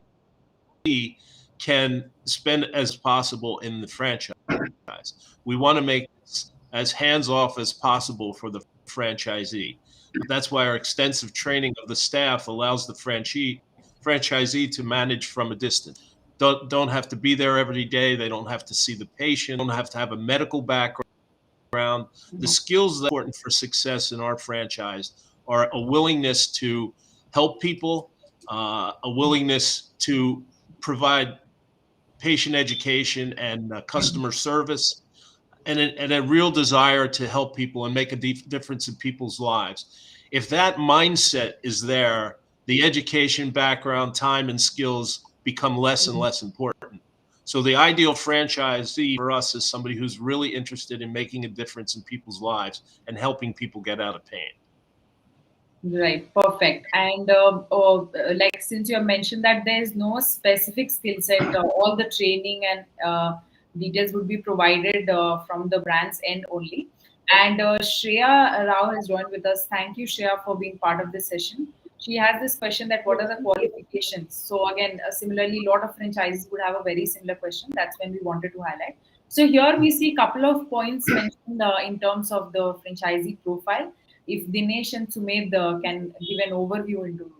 can spend as possible in the franchise. We want to make it as hands-off as possible for the franchisee. That's why our extensive training of the staff allows the franchisee to manage from a distance. Don't have to be there every day. They don't have to see the patient. Don't have to have a medical background. The skills that are important for success in our franchise are a willingness to help people, a willingness to provide patient education and customer service, and a real desire to help people and make a difference in people's lives. If that mindset is there, the education, background, time, and skills become less and less important. So the ideal franchisee for us is somebody who's really interested in making a difference in people's lives and helping people get out of pain. Right, perfect. And like since you have mentioned that there is no specific skill set, all the training and details would be provided from the brand's end only. And Shreya Rao has joined with us. Thank you, Shreya, for being part of this session. She has this question that what are the qualifications? So again, similarly, a lot of franchises would have a very similar question. That's when we wanted to highlight. So here we see a couple of points mentioned in terms of the franchisee profile. if Dinesh and Sumedh can give an overview into.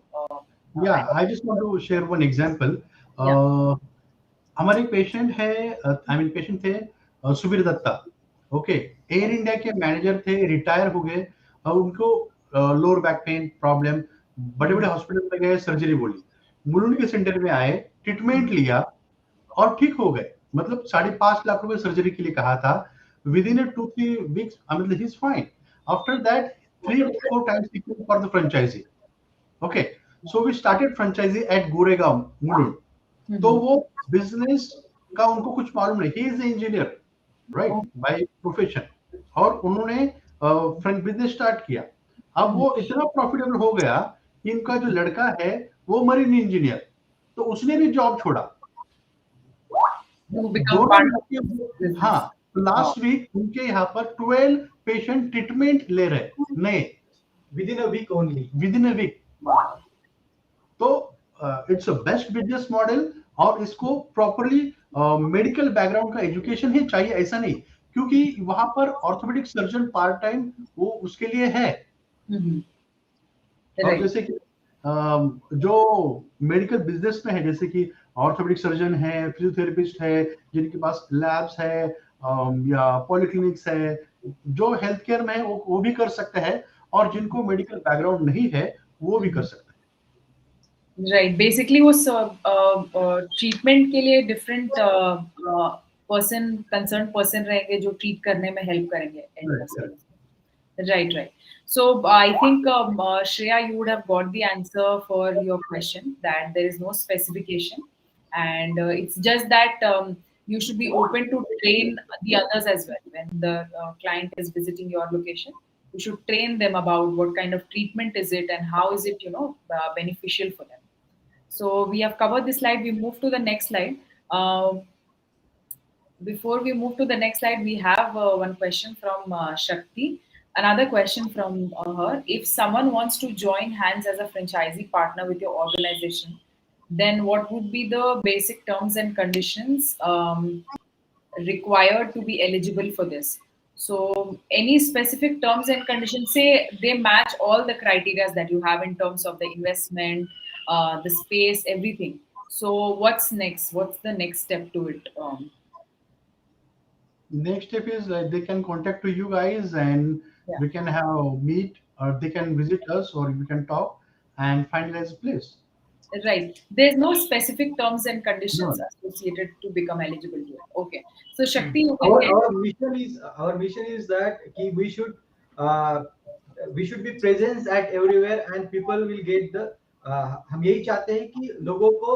Yeah, I just want to share one example. Yeah. हमारे patient है, I mean patient थे Subir Datta. Okay, Air India के मैनेजर थे, retire हो गए. उनको lower back pain problem, बड़े बड़े हॉस्पिटल में गए, सर्जरी बोली, मुलुंड के सेंटर में आए, ट्रीटमेंट लिया और ठीक हो गए. मतलब 5.5 लाख रुपए सर्जरी के लिए कहा था. विद इन 2-3 वीक्स मतलब he is fine. After that 3-4 times he came for the franchisee. Okay, so we started franchisee at Goregaon, Mulund. तो वो बिजनेस का उनको कुछ मालूम नहीं. He is engineer right by profession, और उन्होंने फ्रेंच बिजनेस स्टार्ट किया. अब वो इतना प्रॉफिटेबल हो गया कि इनका जो लड़का है वो मरीन इंजीनियर, तो उसने भी जॉब छोड़ा. हाँ, लास्ट वीक उनके यहाँ पर 12 पेशेंट ट्रीटमेंट ले रहे नए within a week only. तो it's a best business model. और इसको प्रॉपरली मेडिकल बैकग्राउंड का एजुकेशन ही चाहिए, ऐसा नहीं, क्योंकि वहां पर ऑर्थोपेडिक सर्जन पार्ट टाइम वो उसके लिए है. और जैसे कि जो मेडिकल बिजनेस में है, जैसे कि ऑर्थोपेडिक सर्जन है, फिजियोथेरेपिस्ट है, जिनके पास लैब्स है या पॉलिक्लिनिक्स है, जो हेल्थ केयर में है वो भी कर सकते हैं, और जिनको मेडिकल बैकग्राउंड नहीं है वो भी कर सकते हैं. राइट, बेसिकली वो ट्रीटमेंट के लिए डिफरेंट कंसर्न पर्सन रहेंगे जो ट्रीट करने में हेल्प करेंगे. Right. So I think Shreya, you would have got the answer for your question, that there is no specification, and it's just that you should be open to train the others as well. When the client is visiting your location, you should train them about what kind of treatment is it and how is it, beneficial for them. So we have covered this slide. We move to the next slide. Before we move to the next slide, we have one question from Shakti. Another question from her: if someone wants to join hands as a franchisee partner with your organization, then what would be the basic terms and conditions required to be eligible for this? So any specific terms and conditions, say they match all the criteria that you have in terms of the investment, the space, everything. So what's next? What's the next step to it? Next step is they can contact to you guys, and we can have meet, or they can visit us, or we can talk and finalize a place. Right. There's no specific terms and conditions associated to become eligible to it. Okay. So Shakti, you can our mission is that we should be present at everywhere, and people will get the हम यही चाहते हैं कि लोगों को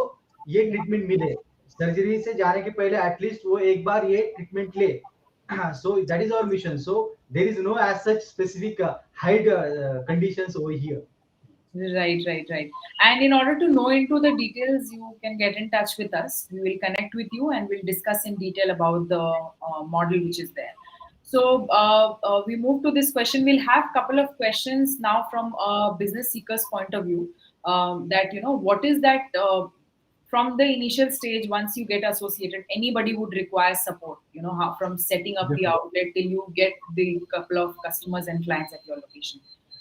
ये treatment मिले. Surgery से जाने के पहले एटलीस्ट वो एक बार ये ट्रीटमेंट ले. So that is our mission. So there is no as such specific height conditions over here. Right. And in order to know into the details, you can get in touch with us. We will connect with you and we'll discuss in detail about the model which is there. So we move to this question. We'll have a couple of questions now from a business seeker's point of view. That what is that from the initial stage, once you get associated, anybody would require support, how from setting up the outlet till you get the couple of customers and clients at your location.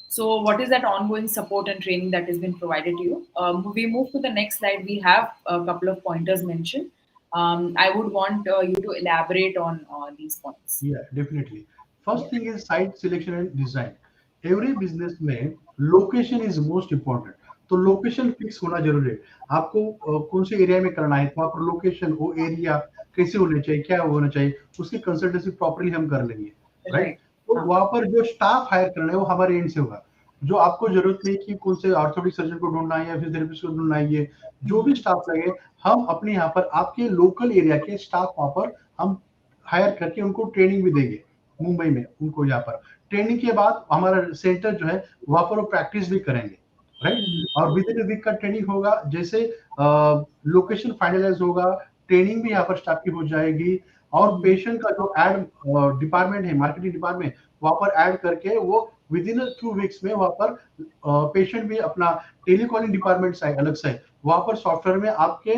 So what is that ongoing support and training that has been provided to you? We move to the next slide. We have a couple of pointers mentioned. I would want you to elaborate on these points. Yeah, definitely. First thing is site selection and design. Every business में location is most important. तो location fix होना जरूरी है. आपको कौन से area में करना है, तो वहाँ पर लोकेशन, वो एरिया कैसे होना चाहिए, क्या होना चाहिए, उसकी कंसल्टेंसी प्रॉपर्ली हम कर लेंगे, राइट. तो वहाँ पर जो स्टाफ हायर करना है वो हमारे एंड से होगा. जो आपको जरूरत नहीं कि कौन से ऑर्थोपेडिक सर्जन को ढूंढना है या फिजियोथेरेपिस्ट को ढूंढना है, ये जो भी स्टाफ लगे हम अपने यहाँ पर आपके लोकल एरिया के स्टाफ वहाँ पर हम हायर करके उनको ट्रेनिंग भी देंगे. मुंबई में उनको यहाँ पर ट्रेनिंग के बाद हमारा सेंटर जो है वहाँ पर वो प्रैक्टिस भी करेंगे, राइट. और विद इन वीक का ट्रेनिंग होगा. जैसे लोकेशन फाइनलाइज होगा, ट्रेनिंग भी यहाँ पर स्टाफ की हो जाएगी, और पेशेंट का जो एड डिपार्टमेंट है, मार्केटिंग डिपार्टमेंट, वहाँ पर ऐड करके वो विद इन 2 वीक्स में वहाँ पर पेशेंट भी अपना टेलीकॉलिंग डिपार्टमेंट से अलग से वहाँ पर सॉफ्टवेयर में आपके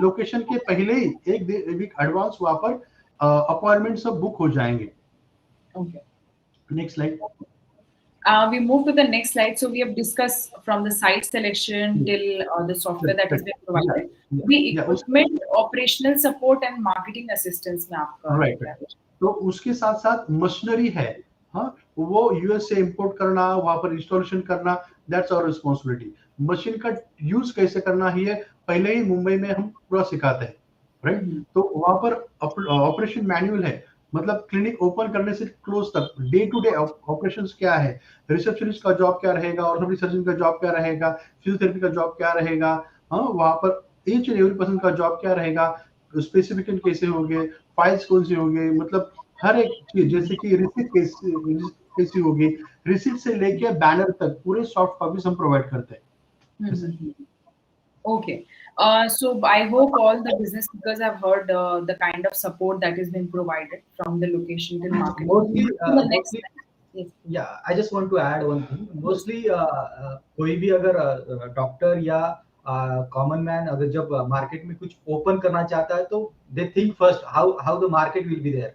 लोकेशन के पहले ही एक वीक एडवांस वहाँ पर अपॉइंटमेंट सब बुक हो जाएंगे. Okay. Next slide. We move to the next slide. So we have discussed from the site selection till the software that has been provided. The equipment, operational support and marketing assistance में आपका right. तो उसके साथ साथ machinery है, हाँ, वो US से इंपोर्ट करना, वहां पर इंस्टॉलेशन करना, दैट्स आवर रिस्पॉन्सिबिलिटी। मशीन का यूज कैसे करना है पहले ही मुंबई में हम पूरा सिखाते हैं, राइट। तो वहां पर ऑपरेशन मैनुअल है, मतलब क्लिनिक ओपन करने से क्लोज तक डे टू डे ऑपरेशंस क्या है, रिसेप्शनिस्ट का जॉब क्या रहेगा, ऑर्थोपेडिक सर्जन का जॉब क्या रहेगा, फिजियोथेरेपी का जॉब क्या रहेगा, हाँ, वहां पर ईच एंड एवरी पर्सन का जॉब क्या रहेगा, स्पेसिफिकेशन कैसे होंगे, फाइल्स कौन सी होंगे, मतलब हर एक चीज, जैसे कि रिसिप्ट कैसी होगी, रिसिप्ट से लेके बैनर तक पूरे सॉफ्ट कॉपीज हम प्रोवाइड करते हैं। Okay. So I hope all the business speakers have heard the kind of support that is being provided from the location till market. Mostly, yeah, I just want to add one thing. Mostly, कोई भी अगर doctor या common man अगर जब market में कुछ open करना चाहता है तो they think first how the market will be there,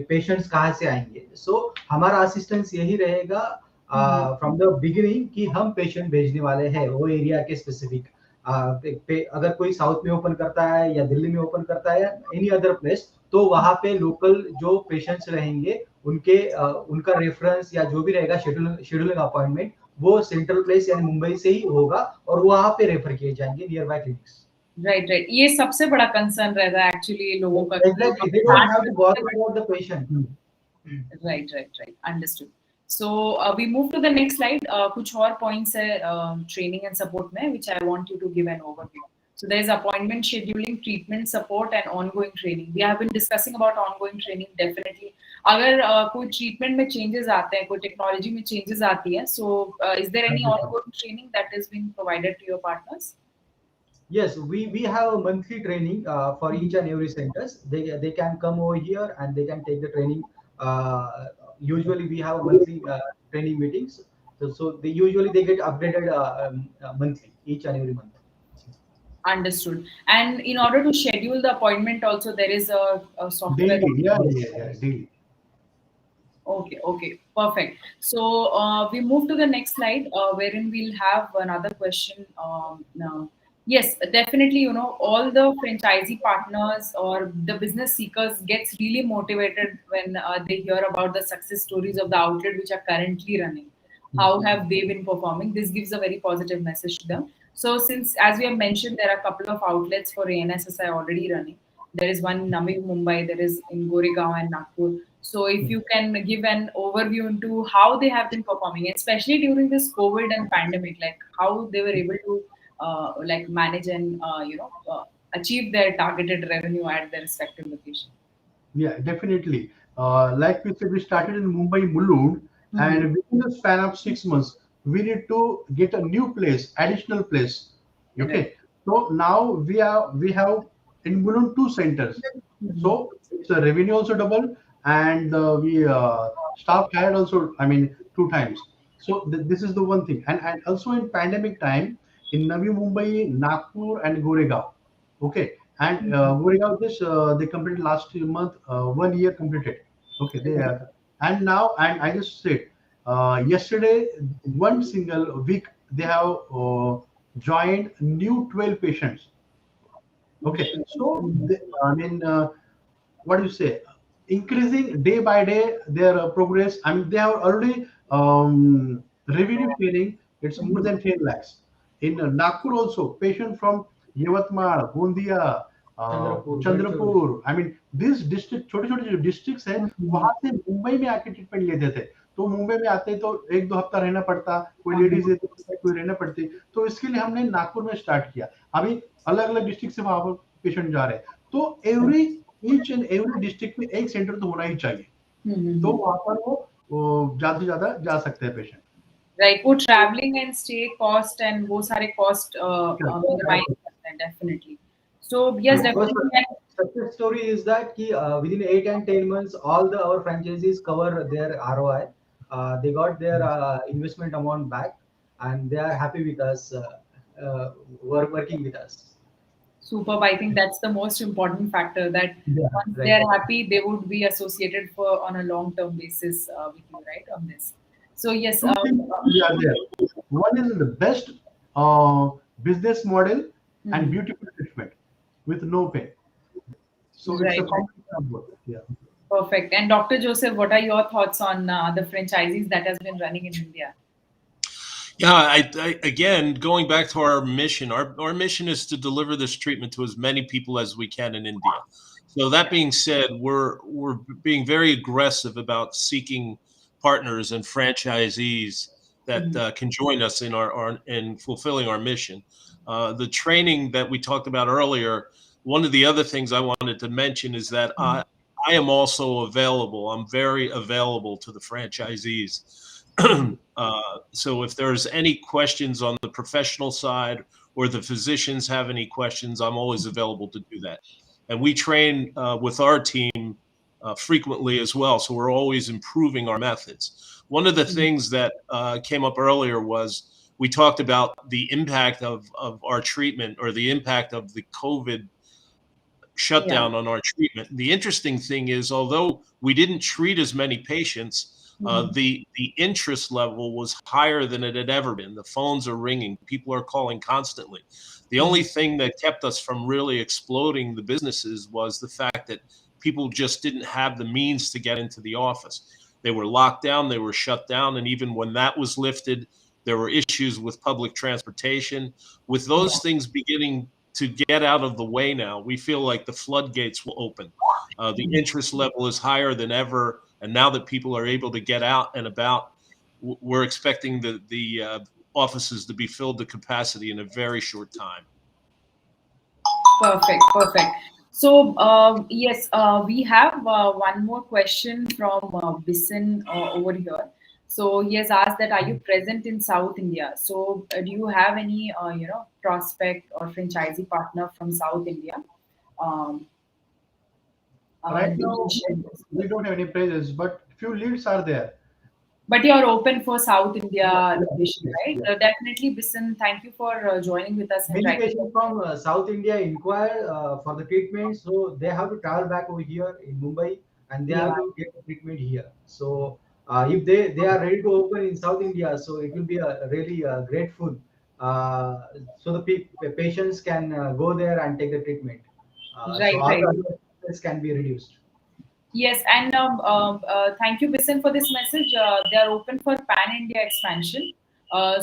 patients कहाँ से आएंगे। सो हमारा असिस्टेंस यही रहेगा फ्रॉम द बिगिनिंग कि हम पेशेंट भेजने वाले हैं वो एरिया के स्पेसिफिक। अगर कोई साउथ में ओपन करता है या दिल्ली में ओपन करता है या एनी अदर प्लेस, तो वहां पे लोकल जो पेशेंट्स रहेंगे उनके उनका रेफरेंस या जो भी रहेगा शेड्यूलिंग अपॉइंटमेंट वो सेंट्रल प्लेस यानी मुंबई से ही होगा और वहां पे रेफर किए जाएंगे near by clinics. Right right, ये सबसे बड़ा कंसर्न रहता है एक्चुअली लोगों का। Exactly, they don't have to bother about the patient. Right, understood. So we move to the next slide. कुछ और points है training and support में which I want you to give an overview. So there is appointment scheduling, treatment support and ongoing training. We have been discussing about ongoing training definitely. अगर कोई treatment में changes आते हैं, कोई technology में changes आती है, so is there any ongoing training that is being provided to your partners? Yes, we have a monthly training for each and every centers. They can come over here and they can take the training. Usually we have monthly training meetings, so they usually get updated monthly, each and every month. Understood. And in order to schedule the appointment, also there is a software. Daily, yeah, daily. Okay, perfect. So we move to the next slide, wherein we'll have another question. Now. Yes, definitely. You know, all the franchisee partners or the business seekers gets really motivated when they hear about the success stories of the outlet which are currently running. How have they been performing? This gives a very positive message to them. So since, as we have mentioned, there are a couple of outlets for ANSSI already running. There is one in Navi Mumbai, there is in Goregaon and Nagpur. So if you can give an overview into how they have been performing, especially during this COVID and pandemic, like how they were able to like manage and achieve their targeted revenue at their respective location. Yeah, definitely. Like we said, we started in Mumbai Mulund, and within the span of 6 months, we need to get a new place, additional place. Okay, so now we have in Mulund 2 centers. So it's a revenue also double, and we staff hired also. I mean 2 times. So this is the one thing, and also in pandemic time. In Navi Mumbai, Nagpur, and Goregaon. Okay, and Goregaon this they completed last month, 1 year completed. Okay, they are, and now, and I just said yesterday, one single week they have joined new 12 patients. Okay, so I mean, what do you say? Increasing day by day their progress. I mean, they have already revenue sharing. It's more than 10 lakhs. In Nagpur also, patient from Yavatmal, Gondia, Chandrapur. I mean, these district, छोटे-छोटे जो districts हैं, वहाँ से मुंबई में आके treatment लेते थे। तो मुंबई में आते तो 1-2 हफ्ता रहना पड़ता, कोई लेडीज है तो कोई रहना पड़ती। तो इसके लिए हमने नागपुर में स्टार्ट किया। अभी अलग-अलग डिस्ट्रिक्ट से वहाँ पर पेशेंट जा रहे हैं। तो ईच एंड एवरी डिस्ट्रिक्ट में एक सेंटर तो होना ही चाहिए। तो वहाँ पर वो ज्यादा से ज्यादा जा सकते हैं पेशेंट। Right, वो traveling and stay cost and वो सारे cost minimize करते हैं definitely. So yes, definitely. Success story is that कि within 8 and 10 months, all our franchisees cover their ROI. They got their investment amount back, and they are happy with us, working with us. Superb. I think that's the most important factor, that once they are happy, they would be associated on a long-term basis with you, right, on this. So yes, Two things are there. One is the best business model and beautiful treatment with no pay. So it's a right. combination of both. Yeah. Perfect. And Dr. Joseph, what are your thoughts on the franchisees that has been running in India? Yeah, again, going back to our mission, our mission is to deliver this treatment to as many people as we can in India. So that being said, we're being very aggressive about seeking partners and franchisees that can join us in our in fulfilling our mission. The training that we talked about earlier, one of the other things I wanted to mention is that I am also available. I'm very available to the franchisees. So if there's any questions on the professional side or the physicians have any questions, I'm always available to do that. And we train with our team frequently as well. So we're always improving our methods. One of the things that came up earlier was we talked about the impact of our treatment or the impact of the COVID shutdown on our treatment. The interesting thing is, although we didn't treat as many patients, the interest level was higher than it had ever been. The phones are ringing, people are calling constantly. The only thing that kept us from really exploding the businesses was the fact that people just didn't have the means to get into the office. They were locked down, they were shut down, and even when that was lifted, there were issues with public transportation. With those things beginning to get out of the way now, we feel like the floodgates will open. The interest level is higher than ever, and now that people are able to get out and about, we're expecting the offices to be filled to capacity in a very short time. Perfect, perfect. So yes, we have one more question from Bisan over here. So he has asked that, are you present in South India? So do you have any prospect or franchisee partner from South India? Um, Right they now, can share this. we don't have any praises, but few leads are there. But you're open for South India Yes, location, yes, right? yes. Definitely, Bisan, thank you for joining with us and Many writing. patients from South India inquire for the treatment, so they have to travel back over here in Mumbai and they Yeah. have to get the treatment here. So if they are ready to open in South India, so it will be a really grateful. So the patients can go there and take the treatment. So Right, all right. the other expenses can be reduced. Yes, and thank you, Bisan, for this message. They are open for pan-India expansion.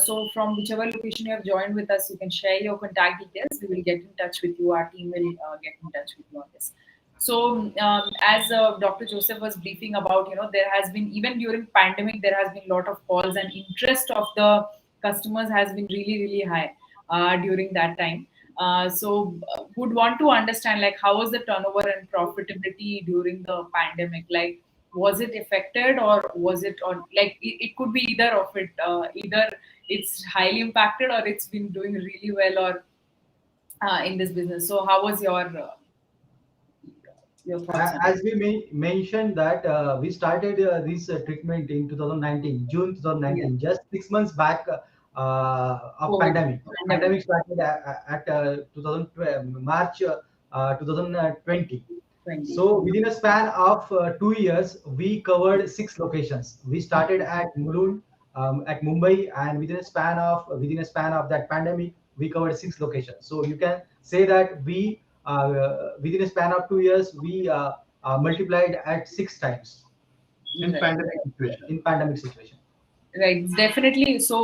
So from whichever location you have joined with us, you can share your contact details. We will get in touch with you. Our team will get in touch with you on this. So as Dr. Joseph was briefing about, there has been, even during pandemic, there has been a lot of calls and interest of the customers has been really, really high during that time. Would want to understand, like, how was the turnover and profitability during the pandemic? Like, was it affected, or was it on, like, it could be either of it, either it's highly impacted or it's been doing really well, or in this business. So how was your thoughts on it? As we mentioned that we started this treatment in 2019, June Yeah. 2019, just 6 months back of COVID, pandemic. pandemic. Pandemic started at 2012, March 2020. 20. So within a span of 2 years, we covered 6 locations. We started at Mulund, at Mumbai, and within a span of that pandemic, we covered 6 locations. So you can say that we within a span of 2 years, we multiplied at 6 times In Right. pandemic situation. in pandemic situation. Right, definitely. So,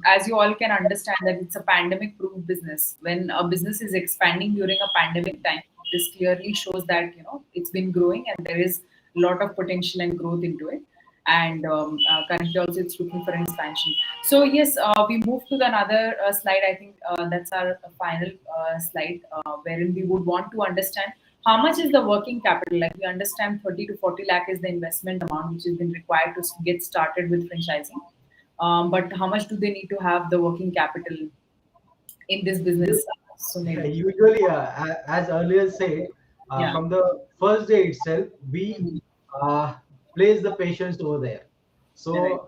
as you all can understand, that it's a pandemic-proof business. When a business is expanding during a pandemic time, this clearly shows that it's been growing and there is a lot of potential and growth into it. And currently, also it's looking for an expansion. So, yes, we move to the another slide. I think that's our final slide, wherein we would want to understand how much is the working capital. Like, we understand 30 to 40 lakh is the investment amount which has been required to get started with franchising. But how much do they need to have the working capital in this business? So maybe, Usually, as earlier said, yeah. from the first day itself, we Mhm. uh, place the patients over there. So, Right.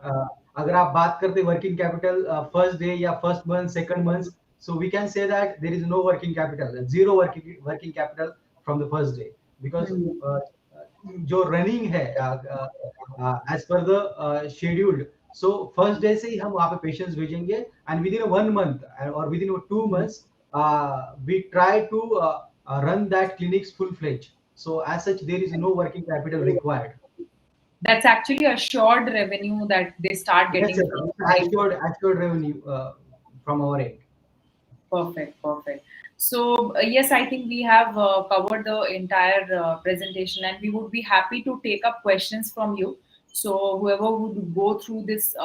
अगर आप बात करते working capital first day या first month, second month, so we can say that there is no working capital, zero working capital from the first day because Mhm. जो running है as per the scheduled. So first day से ही हम वहाँ पे patients भेजेंगे, and within 1 month or within 2 months, we try to run that clinics full-fledged. So as such, there is no working capital required. That's actually assured revenue that they start Yes, getting. yes, assured revenue from our end. Perfect, perfect. So yes, I think we have covered the entire presentation, and we would be happy to take up questions from you. So whoever would go through this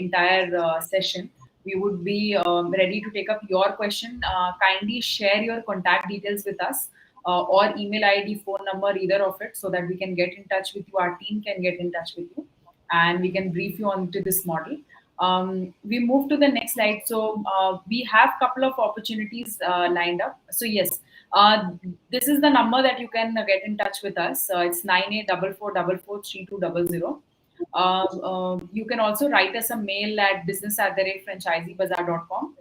entire session, we would be ready to take up your question. Kindly share your contact details with us, or email ID, phone number, either of it, so that we can get in touch with you. Our team can get in touch with you, and we can brief you onto this model. We move to the next slide. So we have a couple of opportunities lined up. So yes, this is the number that you can get in touch with us. It's 9844443200. You can also write us a mail at business@franchiseebazaar.com.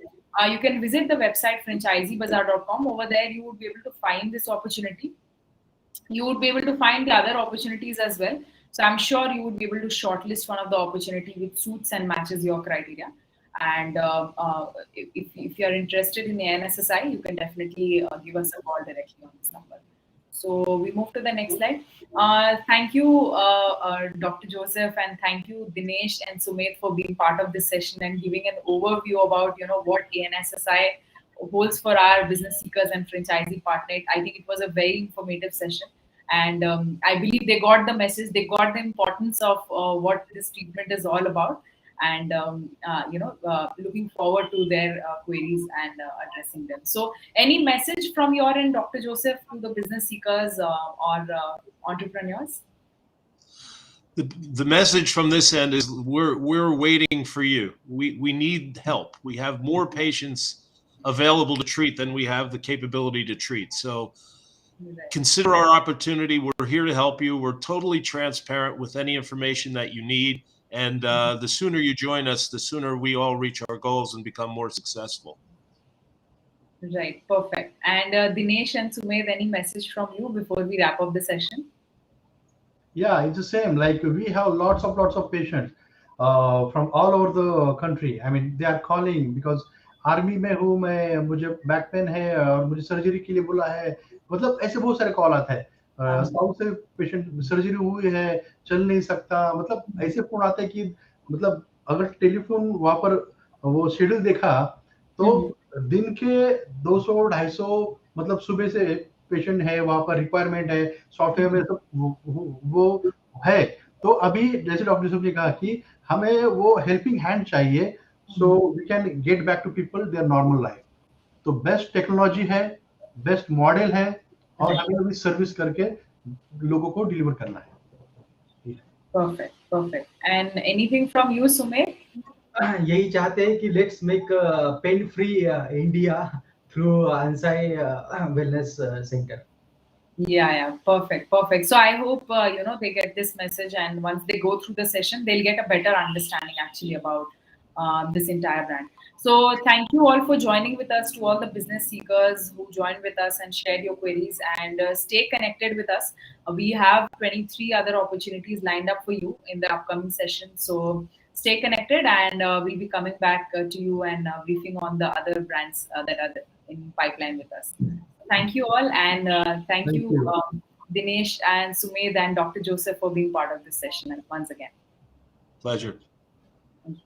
You can visit the website franchiseebazaar.com. Over there, you would be able to find this opportunity. You would be able to find the other opportunities as well. So I'm sure you would be able to shortlist one of the opportunity which suits and matches your criteria. And if you're interested in the NSSI, you can definitely give us a call directly on this number. So we move to the next slide. Thank you, Dr. Joseph, and thank you, Dinesh and Sumit, for being part of this session and giving an overview about what ANSSI holds for our business seekers and franchisee partners. I think it was a very informative session, and I believe they got the message. They got the importance of what this treatment is all about, and looking forward to their queries and addressing them. So, any message from your end, Dr. Joseph, to the business seekers or entrepreneurs? The message from this end is we're waiting for you. We need help. We have more patients available to treat than we have the capability to treat. So consider our opportunity. We're here to help you. We're totally transparent with any information that you need. And the sooner you join us, the sooner we all reach our goals and become more successful. Right, perfect. And Dinesh and Sumedh, any message from you before we wrap up the session? Yeah, it's the same. Like we have lots of patients from all over the country. I mean, they are calling because army में हूँ मैं, मुझे back pain है और मुझे surgery के लिए बोला है. मतलब ऐसे बहुत सारे कॉल आते हैं. साउथ से पेशेंट सर्जरी हुई है, चल नहीं सकता. मतलब ऐसे फोन आते हैं कि मतलब अगर टेलीफोन वहां पर वो शेड्यूल देखा तो दिन के 200-250 मतलब सुबह से पेशेंट है, वहां पर रिक्वायरमेंट है, सॉफ्टवेयर में सब वो है. तो अभी जैसे डॉक्टर यूसुफ ने कहा कि हमें वो हेल्पिंग हैंड चाहिए, so we can get back to people their normal life. तो बेस्ट टेक्नोलॉजी है, बेस्ट मॉडल है, और हमें अभी सर्विस करके लोगों को डिलीवर करना है. Perfect, perfect. And anything from you, Sumedh? यही चाहते हैं कि let's make pain free India through ANSSI Wellness Center. Yeah, perfect, perfect. So I hope they get this message, and once they go through the session, they'll get a better understanding actually about this entire brand. So thank you all for joining with us. To all the business seekers who joined with us and shared your queries, and stay connected with us. We have 23 other opportunities lined up for you in the upcoming session. So stay connected, and we'll be coming back to you and briefing on the other brands that are in pipeline with us. Thank you all, and thank you, Dinesh and Sumedh and Dr. Joseph, for being part of this session once again. Pleasure.